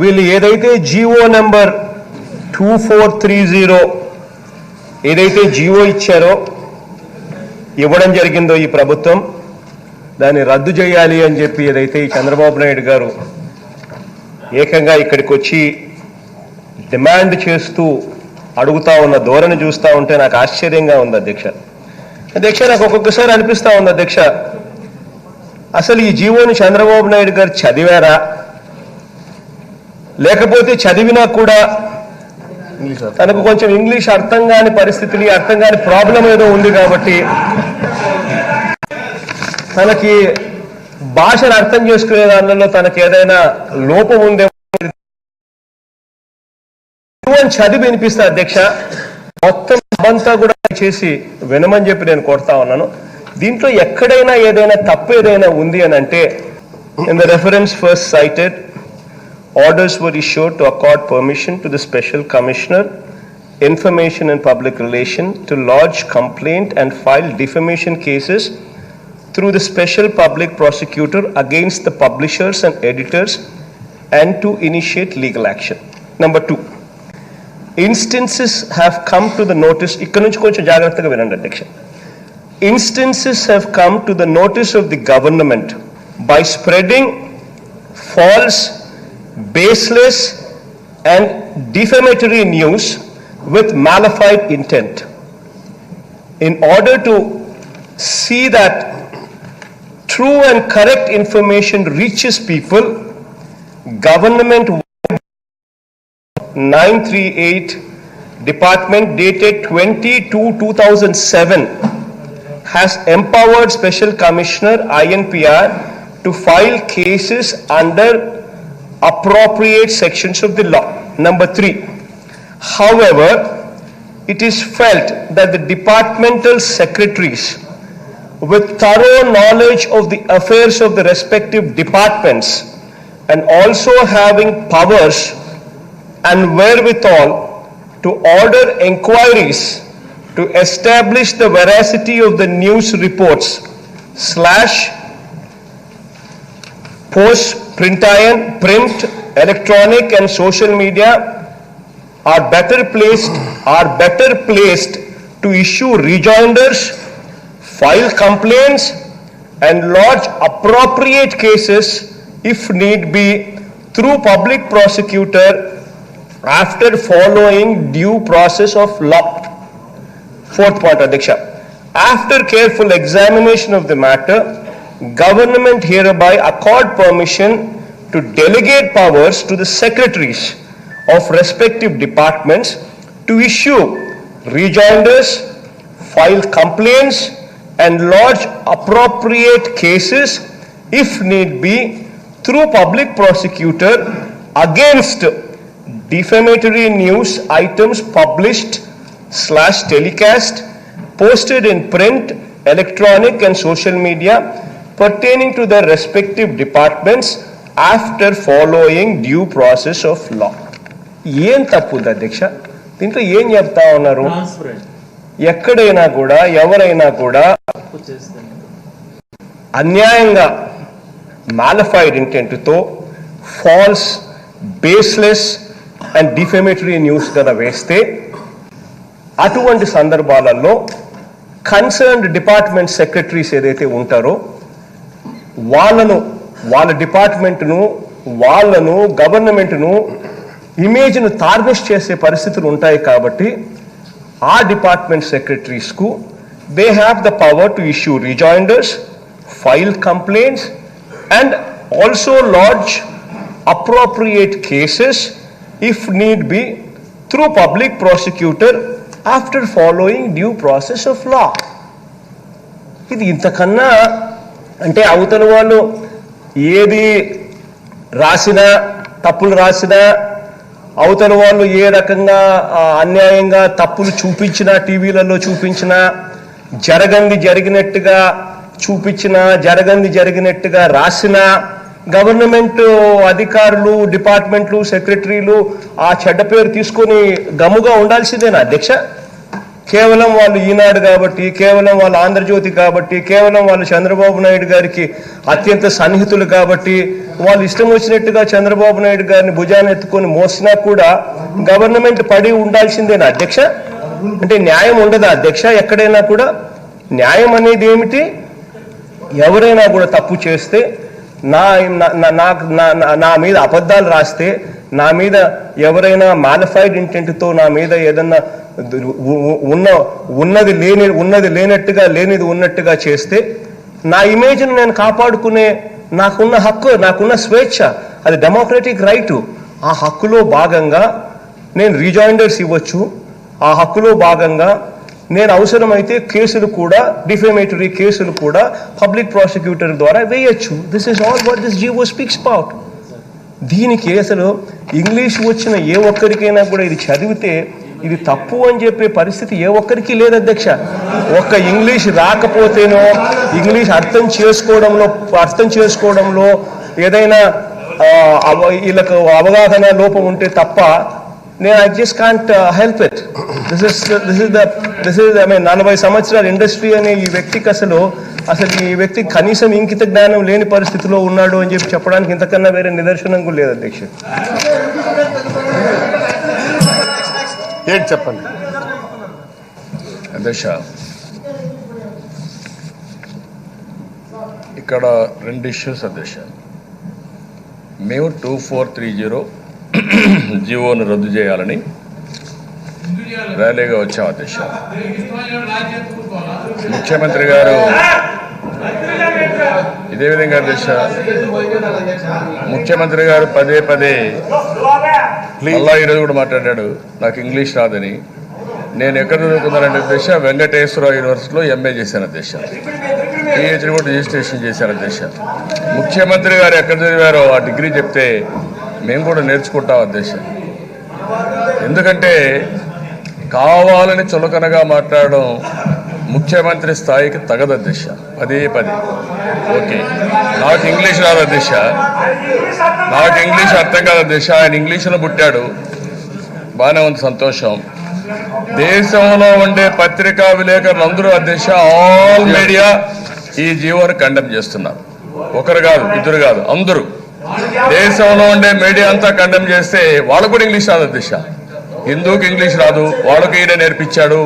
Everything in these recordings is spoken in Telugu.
వీళ్ళు ఏదైతే జీవో నెంబర్ 2430 ఏదైతే జీవో ఇచ్చారో ఇవ్వడం జరిగిందో ఈ ప్రభుత్వం దాన్ని రద్దు చేయాలి అని చెప్పి ఏదైతే ఈ చంద్రబాబు నాయుడు గారు ఏకంగా ఇక్కడికి వచ్చి డిమాండ్ చేస్తూ అడుగుతా ఉన్న ధోరణి చూస్తూ ఉంటే నాకు ఆశ్చర్యంగా ఉంది అధ్యక్ష. నాకు ఒక్కొక్కసారి అనిపిస్తూ ఉంది అధ్యక్ష, అసలు ఈ జీవోని చంద్రబాబు నాయుడు గారు చదివారా, లేకపోతే చదివినా కూడా తనకు కొంచెం ఇంగ్లీష్ అర్థం కాని పరిస్థితిని, అర్థం కాని ప్రాబ్లం ఏదో ఉంది కాబట్టి తనకి భాషను అర్థం చేసుకునే దానిలో తనకి ఏదైనా లోపం ఉందేమో చదివి వినిపిస్తా అధ్యక్ష. మొత్తం అంతా కూడా చేసి వినమని చెప్పి నేను కోరుతా ఉన్నాను. దీంట్లో ఎక్కడైనా ఏదైనా తప్పు ఏదైనా ఉంది అని అంటే, in the reference first cited, orders were issued to accord permission to the Special Commissioner, Information and Public Relations to lodge complaint and file defamation cases through the Special Public Prosecutor against the publishers and editors and to initiate legal action. Number 2, instances have come to the notice, ikkada nunchi koncham jagrataga vinandi adhyaksha. Instances have come to the notice of the government by spreading false, baseless and defamatory news with malified intent. In order to see that true and correct information reaches people, government 938 department dated 20/2/2007 has empowered Special Commissioner INPR to file cases under appropriate sections of the law. Number 3, however, it is felt that the departmental secretaries with thorough knowledge of the affairs of the respective departments and also having powers and wherewithal to order inquiries to establish the veracity of the news reports / post, print, electronic and social media are better placed to issue rejoinders, file complaints and lodge appropriate cases if need be through public prosecutor after following due process of law. Fourth point, Adhyaksha. After careful examination of the matter, government hereby accord permission to delegate powers to the secretaries of respective departments to issue rejoinders, file complaints and lodge appropriate cases if need be through public prosecutor against defamatory news items published / telecast, posted in print, electronic and social media pertaining to their respective departments after following due process of law. ఏం తప్పుంది అధ్యక్ష దీంట్లో? ఏం చెప్తా ఉన్నారు? ఎక్కడైనా కూడా ఎవరైనా కూడా అన్యాయంగా మాలిఫైడ్ ఇంటెంట్తో false, baseless and defamatory news కదా వేస్తే, అటువంటి సందర్భాలలో కన్సర్న్డ్ డిపార్ట్మెంట్ సెక్రటరీస్ ఏదైతే ఉంటారో వాళ్ళ డిపార్ట్మెంట్ను, గవర్నమెంట్ను ఇమేజ్ను టార్నిష్ చేసే పరిస్థితులు ఉంటాయి. కాబట్టి ఆ డిపార్ట్మెంట్ సెక్రటరీస్కు they have the power to issue rejoinders, file complaints and also lodge appropriate cases if need be through public prosecutor after following due process of law. ఇది ఇంతకన్నా అంటే అవతల వాళ్ళు ఏది రాసినా, తప్పులు రాసినా, అవతల వాళ్ళు ఏ రకంగా అన్యాయంగా తప్పులు చూపించినా, టీవీలలో చూపించినా, జరిగినట్టుగా చూపించినా, జరిగినట్టుగా రాసినా, గవర్నమెంట్ అధికారులు, డిపార్ట్మెంట్లు, సెక్రటరీలు ఆ చెడ్డ పేరు తీసుకొని గమ్ముగా ఉండాల్సిందేనా అధ్యక్ష? కేవలం వాళ్ళు ఈనాడు కాబట్టి, కేవలం వాళ్ళు ఆంధ్రజ్యోతి కాబట్టి, కేవలం వాళ్ళు చంద్రబాబు నాయుడు గారికి అత్యంత సన్నిహితులు కాబట్టి వాళ్ళు ఇష్టం వచ్చినట్టుగా చంద్రబాబు నాయుడు గారిని భుజాన్ని ఎత్తుకొని మోసినా కూడా గవర్నమెంట్ పడి ఉండాల్సిందేనా అధ్యక్ష? అంటే న్యాయం ఉండదా అధ్యక్ష? ఎక్కడైనా కూడా న్యాయం అనేది ఏమిటి? ఎవరైనా కూడా తప్పు చేస్తే, నా మీద అబద్ధాలు రాస్తే, నా మీద ఎవరైనా మాలిఫైడ్ ఇంటెంట్తో నా మీద ఏదన్నా ఉన్నది లేనట్టుగా లేనిది ఉన్నట్టుగా చేస్తే నా ఇమేజ్ను నేను కాపాడుకునే నాకున్న హక్కు, నాకున్న స్వేచ్ఛ, అది డెమోక్రటిక్ రైటు. ఆ హక్కులో భాగంగా నేను రీజాయిండర్స్ ఇవ్వచ్చు. ఆ హక్కులో భాగంగా నేను అవసరమైతే కేసులు కూడా, డిఫేమేటరీ కేసులు కూడా పబ్లిక్ ప్రాసిక్యూటర్ ద్వారా వేయచ్చు. This is all what this GO speaks about. దీనికి అసలు ఇంగ్లీష్ వచ్చిన ఏ ఒక్కరికైనా కూడా ఇది చదివితే ఇది తప్పు అని చెప్పే పరిస్థితి ఏ ఒక్కరికి లేదు అధ్యక్ష. ఒక్క ఇంగ్లీష్ రాకపోతేనో, ఇంగ్లీష్ అర్థం చేసుకోవడంలో ఏదైనా వీళ్ళకు అవగాహన లోపం ఉంటే తప్ప నేను I just can't help it. This is I mean 40 సంవత్సరాల ఇండస్ట్రీ అనే ఈ వ్యక్తికి అసలు ఈ వ్యక్తి కనీసం ఇంకిత జ్ఞానం లేని పరిస్థితిలో ఉన్నాడు అని చెప్పి చెప్పడానికి ఇంతకన్నా వేరే నిదర్శనం కూడా లేదు అధ్యక్ష. ఏంటి చెప్పండి అధ్యక్ష. ఇక్కడ 2 ఇష్యూస్ అధ్యక్ష. మేము 2430 జీవోను రద్దు చేయాలని ర్యాలీగా వచ్చాం అధ్యక్ష. ముఖ్యమంత్రి గారు ఇదే విధంగా అధ్యక్ష, ముఖ్యమంత్రి గారు పదే మళ్ళా ఈరోజు కూడా మాట్లాడాడు నాకు ఇంగ్లీష్ రాదని. నేను ఎక్కడ చదువుకున్నానంటే అధ్యక్ష, వెంకటేశ్వర యూనివర్సిటీలో ఎంఏ చేశాను అధ్యక్ష. పిహెచ్డి కూడా రిజిస్ట్రేషన్ చేశాను అధ్యక్ష. ముఖ్యమంత్రి గారు ఎక్కడ చదివారో ఆ డిగ్రీ చెప్తే మేము కూడా నేర్చుకుంటాం అధ్యక్ష. ఎందుకంటే కావాలని చులకనగా మాట్లాడడం ముఖ్యమంత్రి స్థాయికి తగదు అధ్యక్ష. పదే ఓకే, నాకు ఇంగ్లీష్ రాదు అధ్యక్ష, నాకు ఇంగ్లీష్ అర్థం కాదు అధ్యక్ష. ఆయన ఇంగ్లీష్లో పుట్టాడు, బాగానే ఉంది, సంతోషం. దేశంలో ఉండే పత్రికా విలేకరులు అందరూ అధ్యక్ష, ఆల్ మీడియా ఈ జీవోని కండెమ్ చేస్తున్నారు. ఒకరు కాదు, ఇద్దరు కాదు, అందరూ. దేశంలో ఉండే మీడియా అంతా కండెమ్ చేస్తే వాళ్ళకు కూడా ఇంగ్లీష్ రాదు అధ్యక్ష. హిందూకి ఇంగ్లీష్ రాదు, వాళ్ళకి ఈయన నేర్పించాడు.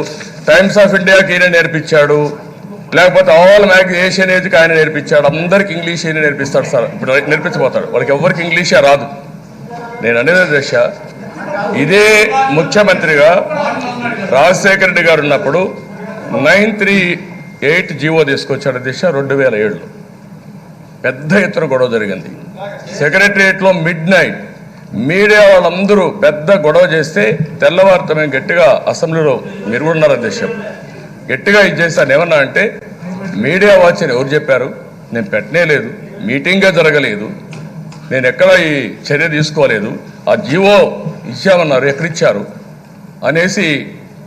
టైమ్స్ ఆఫ్ ఇండియాకి ఈయన నేర్పించాడు, లేకపోతే ఆల్ ఏషియన్ ఏజ్కి ఆయన నేర్పించాడు. అందరికి ఇంగ్లీష్ ఈయన నేర్పిస్తాడు సార్, ఇప్పుడు నేర్పించబోతాడు. వాళ్ళకి ఎవరికి ఇంగ్లీషే రాదు. నేను అనేది అధ్యక్ష, ఇదే ముఖ్యమంత్రిగా రాజశేఖర రెడ్డి గారు ఉన్నప్పుడు 938 జీవో తీసుకొచ్చాడు అధ్యక్ష. 2007లో పెద్ద ఎత్తున గొడవ జరిగింది సెక్రటరియట్లో. మిడ్ నైట్ మీడియా వాళ్ళందరూ పెద్ద గొడవ చేస్తే తెల్లవారితో మేము గట్టిగా అసెంబ్లీలో, మీరు కూడా ఉన్నారు అధ్యక్ష, గట్టిగా ఇది చేస్తాను. ఏమన్నా అంటే మీడియా వాచ్ అని ఎవరు చెప్పారు? నేను పెట్టనే లేదు, మీటింగ్గా జరగలేదు, నేను ఎక్కడ ఈ చర్య తీసుకోలేదు, ఆ జీవో ఇచ్చామన్నారు, ఎక్కడిచ్చారు అనేసి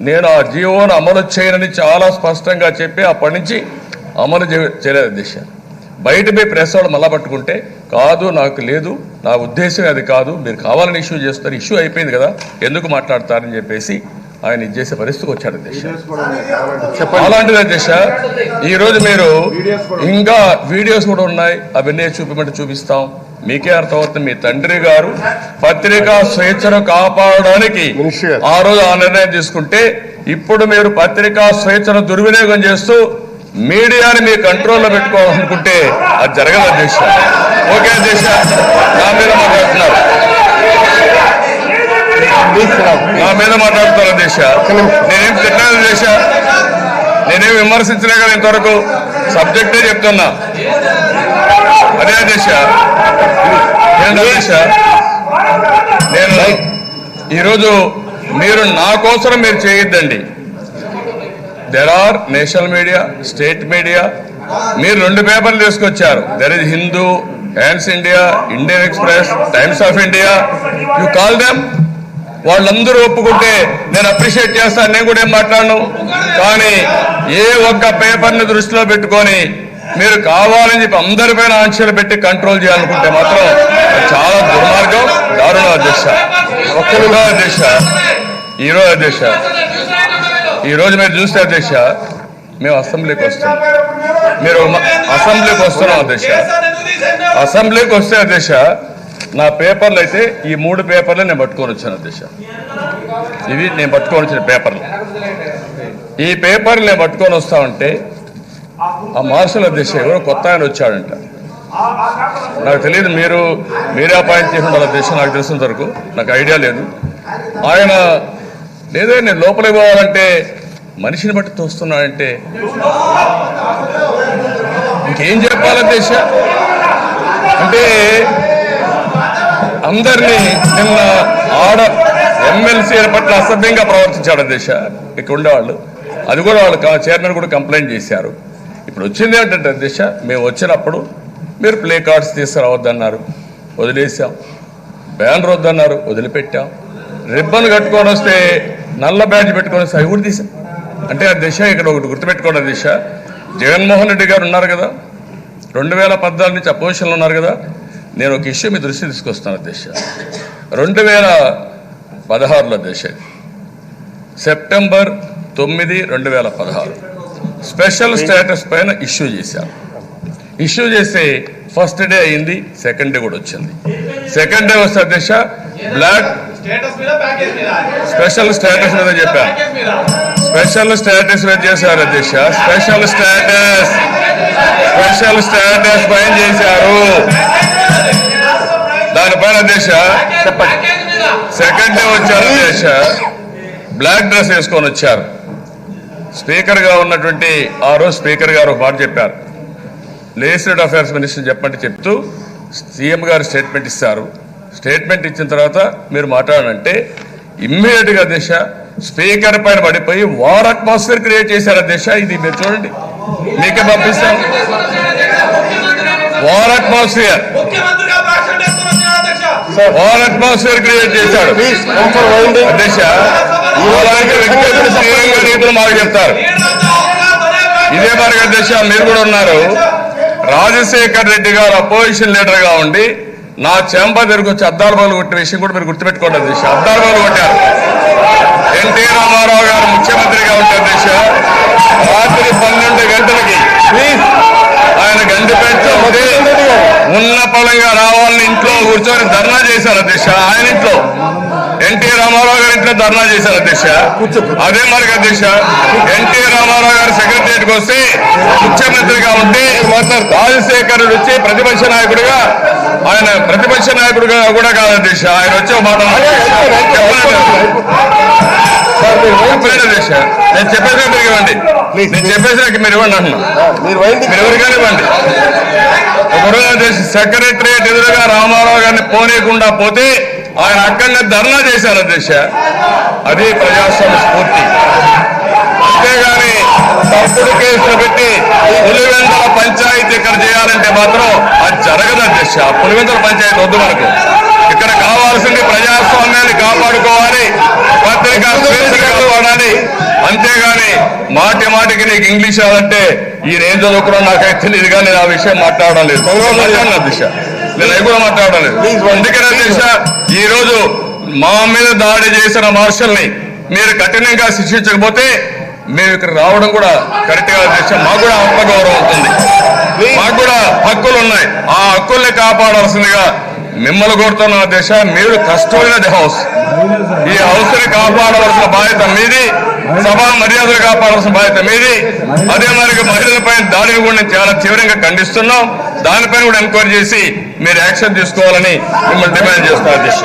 నేను ఆ జీవోను అమలు చేయనని చాలా స్పష్టంగా చెప్పి అప్పటి నుంచి అమలు చేయలేదు అధ్యక్ష. బయట పోయి ప్రెస్ వాళ్ళు మళ్ళా పట్టుకుంటే కాదు, నాకు లేదు, నా ఉద్దేశం అది కాదు, మీరు కావాలని ఇష్యూ చేస్తారు, ఇష్యూ అయిపోయింది కదా, ఎందుకు మాట్లాడతారని చెప్పేసి ఆయన ఇది చేసే పరిస్థితికి వచ్చాడు అధ్యక్ష. అలాంటిది అధ్యక్ష, ఈరోజు మీరు ఇంకా వీడియోస్ కూడా ఉన్నాయి, అవన్నీ చూపించమంటే చూపిస్తాం. మీకే అర్థమవుతుంది. మీ తండ్రి గారు పత్రికా స్వేచ్ఛను కాపాడడానికి ఆ రోజు ఆ నిర్ణయం తీసుకుంటే, ఇప్పుడు మీరు పత్రికా స్వేచ్ఛను దుర్వినియోగం చేస్తూ మీడియాని మీ కంట్రోల్లో పెట్టుకోవాలనుకుంటే అది జరగదు అధ్యక్ష. ఓకే అధ్యక్ష, నా మీద మాట్లాడుతున్నారు, అధ్యక్ష. నేనేం తిట్టాను అధ్యక్ష, నేనేం విమర్శించలే కదా ఇంతవరకు, సబ్జెక్టే చెప్తున్నా. అదే అధ్యక్ష, నేను ఈరోజు మీరు నా కోసం మీరు చేయొద్దండి. There are national media, state media. మీరు 2 పేపర్లు తీసుకొచ్చారు. There is Hindu, Hans India, Indian Express, Times of India. You call them. వాళ్ళందరూ ఒప్పుకుంటే నేను అప్రిషియేట్ చేస్తాను, నేను కూడా ఏం మాట్లాడను. కానీ ఏ ఒక్క పేపర్ని దృష్టిలో పెట్టుకొని మీరు కావాలని చెప్పి అందరిపైన ఆంక్షలు పెట్టి కంట్రోల్ చేయాలనుకుంటే మాత్రం చాలా దుర్మార్గం, దారుణం అధ్యక్ష. ఒక్కరుగా అధ్యక్ష, ఈరోజు అధ్యక్ష, ఈరోజు మీరు చూస్తే అధ్యక్ష మేము అసెంబ్లీకి వస్తున్నాం, మీరు అసెంబ్లీకి వస్తున్నాం అధ్యక్ష. అసెంబ్లీకి వస్తే అధ్యక్ష నా పేపర్లు అయితే ఈ 3 పేపర్లు నేను పట్టుకొని వచ్చాను అధ్యక్ష. ఇవి నేను పట్టుకొని వచ్చిన పేపర్లు. ఈ పేపర్లు నేను పట్టుకొని వస్తామంటే ఆ మార్షల్ అధ్యక్ష ఎవరో కొత్త ఆయన వచ్చాడంట. నాకు తెలియదు, మీరే అపాయింట్ చేసిన వాళ్ళ అధ్యక్ష, నాకు తెలిసినంత వరకు నాకు ఐడియా లేదు. ఆయన లేదే నేను లోపలికి పోవాలంటే మనిషిని బట్టి తోస్తున్నాడంటే ఇంకేం చెప్పాలి అధ్యక్ష? అంటే అందరినీ నిన్న ఎమ్మెల్సీ పట్ల అసభ్యంగా ప్రవర్తించాడు అధ్యక్ష ఇక్కడ ఉండేవాళ్ళు. అది కూడా వాళ్ళు చైర్మన్ కూడా కంప్లైంట్ చేశారు. ఇప్పుడు వచ్చింది ఏంటంటే అధ్యక్ష, మేము వచ్చినప్పుడు మీరు ప్లే కార్డ్స్ తీసుకురావద్దన్నారు, వదిలేసాం. బ్యానర్ వద్దన్నారు, వదిలిపెట్టాం. రిబ్బన్ కట్టుకొని వస్తే నల్ల బ్యాడ్జ్ పెట్టుకొని వస్తే అవి కూడా తీసాం. అంటే అధ్యక్ష ఇక్కడ ఒకటి గుర్తుపెట్టుకోండి అధ్యక్ష, జగన్మోహన్ రెడ్డి గారు ఉన్నారు కదా, 2014 నుంచి అపోజిషన్లో ఉన్నారు కదా. నేను ఒక ఇష్యూ మీ దృష్టి తీసుకొస్తాను అధ్యక్ష. 2016లో అధ్యక్ష, సెప్టెంబర్ 9, 2016 స్పెషల్ స్టేటస్ పైన ఇష్యూ చేశారు. ఇష్యూ చేస్తే ఫస్ట్ డే అయింది, సెకండ్ డే కూడా వచ్చింది. సెకండ్ డే వస్తే అధ్యక్ష బ్లాక్ స్పెషల్ స్టేటస్ మీద చెప్పారు, స్పెషల్ స్టేటస్ మీద చేశారు అధ్యక్ష. స్పెషల్ స్టేటస్ పైన చేశారు. దానిపైన అధ్యక్ష చెప్పండి. సెకండ్ డే వచ్చారు అధ్యక్ష, బ్లాక్ డ్రెస్ వేసుకొని వచ్చారు. స్పీకర్ గా ఉన్నటువంటి ఆ రోజు స్పీకర్ గారు ఒక మాట చెప్పారు, లెజిస్లేటివ్ అఫైర్స్ మినిస్టర్ చెప్పండి చెప్తూ సీఎం గారు స్టేట్మెంట్ ఇస్తారు. స్టేట్మెంట్ ఇచ్చిన తర్వాత మీరు మాట్లాడాలంటే ఇమ్మీడియట్ గా అధ్యక్ష స్పీకర్ పైన పడిపోయి వార్ అట్మాస్ఫియర్ క్రియేట్ చేశారు అధ్యక్ష. ఇది మీరు చూడండి, మీకే పంపిస్తాం. వార్ అట్మాస్ఫియర్ క్రియేట్ చేశాడు అధ్యక్ష. వ్యక్తిగత మాకు చెప్తారు. ఇదే మరి అధ్యక్ష మీరు కూడా ఉన్నారు. రాజశేఖర్ రెడ్డి గారు అపోజిషన్ లీడర్ గా ఉండి నా చెంప దగ్గరకు వచ్చి అద్దాల బాలు కొట్టిన విషయం కూడా మీరు గుర్తుపెట్టుకోండి అధ్యక్ష. అద్దాల బాలు కొట్టారు. ఎన్టీ రామారావు గారు ముఖ్యమంత్రిగా ఉంటే అధ్యక్ష రాత్రి 12 గంటలకి ఆయన గండిపేట ఉంటే ఉన్న పొలంగా రావాలని ఇంట్లో కూర్చొని ధర్నా చేశారు అధ్యక్ష. ఆయన ఇంట్లో ఎన్టీ రామారావు గారి ఇంట్లో ధర్నా చేశారు అధ్యక్ష. అదే మరి అధ్యక్ష ఎన్టీ రామారావు గారు సెక్రటరియట్కి వస్తే ముఖ్యమంత్రిగా ఉంటే రాజశేఖర్ వచ్చి ప్రతిపక్ష నాయకుడిగా, ఆయన ప్రతిపక్ష నాయకుడిగా కూడా కాదు అధ్యక్ష, ఆయన వచ్చే మాట చెప్పలేదు అధ్యక్ష. నేను చెప్పేసా మీరు ఇవ్వండి, నేను చెప్పేసాక మీరు ఇవ్వండి అంటున్నా, మీరు ఎవరికైనా ఇవ్వండి. ఒకరోజు అధ్యక్ష సెక్రటరియట్ ఎదురుగా రామారావు గారిని పోనీయకుండా పోతే ఆయన అక్కడనే ధర్నా చేశారు అధ్యక్ష. అది ప్రజాస్వామ్య స్ఫూర్తి. అంతేగాని తప్పుడు కేసులు పెట్టి పులివెందుల పంచాయతీ ఇక్కడ చేయాలంటే మాత్రం అది జరగదు అధ్యక్ష. పులివెందుల పంచాయతీ వద్దు మనకు. ఇక్కడ కావాల్సింది ప్రజాస్వామ్యాన్ని కాపాడుకోవాలి, పత్రికా స్వేచ్ఛను కాపాడాలి. అంతేగాని మాటికి నీకు ఇంగ్లీష్ అదంటే ఈయన ఏం చదువుకున్నా నాకైతే తెలియదు, కానీ నేను ఆ విషయం మాట్లాడడం లేదు అధ్యక్ష. నేను అవి కూడా మాట్లాడడం లేదు. అందుకనే అధ్యక్ష ఈ రోజు మా మీద దాడి చేసిన మార్షల్ని మీరు కఠినంగా శిక్షించకపోతే మేము ఇక్కడ రావడం కూడా కరెక్ట్ గా అధ్యక్ష. మాకు కూడా ఆత్మగౌరవం ఉంటుంది, మాకు కూడా హక్కులు ఉన్నాయి. ఆ హక్కుల్ని కాపాడాల్సిందిగా మిమ్మల్ని కోరుతున్నాం అధ్యక్ష. మీరు కస్టోడియన్ ది హౌస్, ఈ హౌస్ ని కాపాడవలసిన బాధ్యత మీది, సభా మర్యాదలు కాపాడాల్సిన బాధ్యత మీది. అదే మరి మహిళలపై దాడిని కూడా నేను చాలా తీవ్రంగా ఖండిస్తున్నాం. దానిపైన కూడా ఎంక్వైరీ చేసి మీరు యాక్షన్ తీసుకోవాలని మిమ్మల్ని డిమాండ్ చేస్తున్నారు అధ్యక్ష.